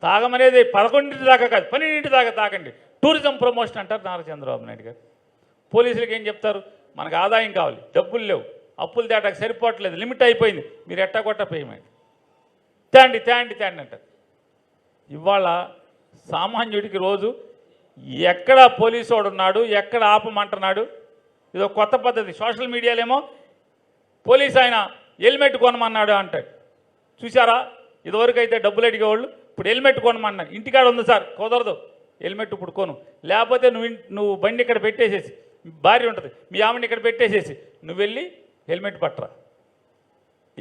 తాగమనేది 11 దాకా కాదు, 12 దాకా తాగండి. టూరిజం ప్రమోషన్ అంటారు నారా చంద్రబాబు నాయుడు గారు. పోలీసులకి ఏం చెప్తారు? మనకు ఆదాయం కావాలి, డబ్బులు లేవు, అప్పులు తేటాకు సరిపోవట్లేదు, లిమిట్ అయిపోయింది, మీరు ఎట్టగొట్ట పేమెంట్ తేండి తేండి తేండి అంటారు. ఇవాళ సామాన్యుడికి రోజు ఎక్కడ పోలీసు వాడు ఉన్నాడు, ఎక్కడ ఆపమంటున్నాడు, ఇదో కొత్త పద్ధతి. సోషల్ మీడియాలేమో పోలీసు ఆయన హెల్మెట్ కొనమన్నాడు అంటాడు. చూసారా? ఇదివరకు అయితే డబ్బులు అడిగేవాళ్ళు, ఇప్పుడు హెల్మెట్ కొనమన్నాడు. ఇంటికాడ ఉంది సార్, కుదరదు, హెల్మెట్ ఇప్పుడు కొను, లేకపోతే నువ్వు బండి ఇక్కడ పెట్టేసేసి, భార్య ఉంటుంది, మీ ఆమెని ఇక్కడ పెట్టేసేసి నువ్వు వెళ్ళి హెల్మెట్ పట్టరా.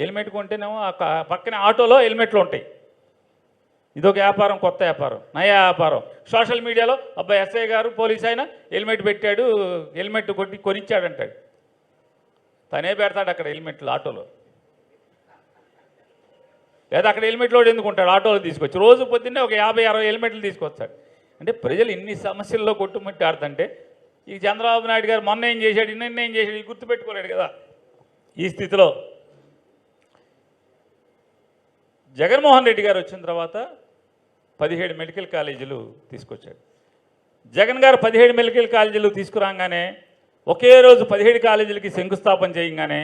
హెల్మెట్ కొంటేనేమో పక్కనే ఆటోలో హెల్మెట్లు ఉంటాయి. ఇదొక వ్యాపారం, కొత్త వ్యాపారం, నయా వ్యాపారం. సోషల్ మీడియాలో అబ్బాయి ఎస్ఐ గారు పోలీస్ ఆయన హెల్మెట్ పెట్టాడు, హెల్మెట్ కొనిచ్చాడంటాడు. తనే పెడతాడు అక్కడ హెల్మెట్లు ఆటోలో, లేదా అక్కడ హెల్మెట్లో ఎందుకుంటాడు ఆటోలో తీసుకొచ్చి. రోజు పొద్దున్నే ఒక 50-60 హెల్మెట్లు తీసుకొస్తాడు. అంటే ప్రజలు ఇన్ని సమస్యల్లో కొట్టుమిట్టి ఆడుతుంటే ఈ చంద్రబాబు నాయుడు గారు మొన్న ఏం చేశాడు, నిన్న ఏం చేశాడు, ఈ గుర్తుపెట్టుకోలేడు కదా. ఈ స్థితిలో జగన్మోహన్ రెడ్డి గారు వచ్చిన తర్వాత 17 మెడికల్ కాలేజీలు తీసుకొచ్చాడు. జగన్ గారు 17 మెడికల్ కాలేజీలు తీసుకురాగానే ఒకే రోజు 17 కాలేజీలకి శంకుస్థాపన చేయగానే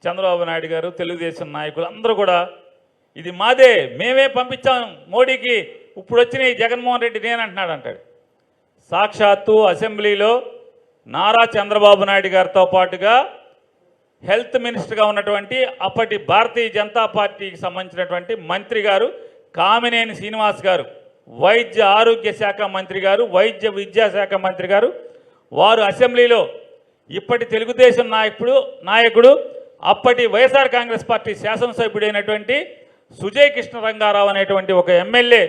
చంద్రబాబు నాయుడు గారు, తెలుగుదేశం నాయకులు అందరూ కూడా ఇది మాదే, మేమే పంపించాం మోడీకి, ఇప్పుడు వచ్చినాయి జగన్మోహన్ రెడ్డి నేనంటున్నాడు అంటాడు. సాక్షాత్తు అసెంబ్లీలో నారా చంద్రబాబు నాయుడు గారితో పాటుగా హెల్త్ మినిస్టర్గా ఉన్నటువంటి అప్పటి భారతీయ జనతా పార్టీకి సంబంధించినటువంటి మంత్రి గారు కామినేని శ్రీనివాస్ గారు, వైద్య ఆరోగ్య శాఖ మంత్రి గారు, వైద్య విద్యాశాఖ మంత్రి గారు, వారు అసెంబ్లీలో ఇప్పటి తెలుగుదేశం నాయకుడు అప్పటి వైఎస్ఆర్ కాంగ్రెస్ పార్టీ శాసనసభ్యుడైనటువంటి సుజయ్ కృష్ణ రంగారావు అనేటువంటి ఒక ఎమ్మెల్యే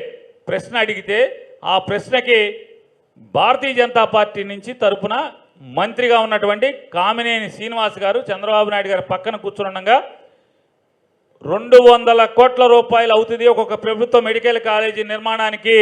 ప్రశ్న అడిగితే ఆ ప్రశ్నకి భారతీయ జనతా పార్టీ నుంచి తరపున మంత్రిగా ఉన్నటువంటి కామినేని శ్రీనివాస్ గారు చంద్రబాబు నాయుడు గారు పక్కన కూర్చుండగా 200 కోట్ల రూపాయలు అవుతుంది ఒక్కొక్క ప్రభుత్వ మెడికల్ కాలేజీ నిర్మాణానికి,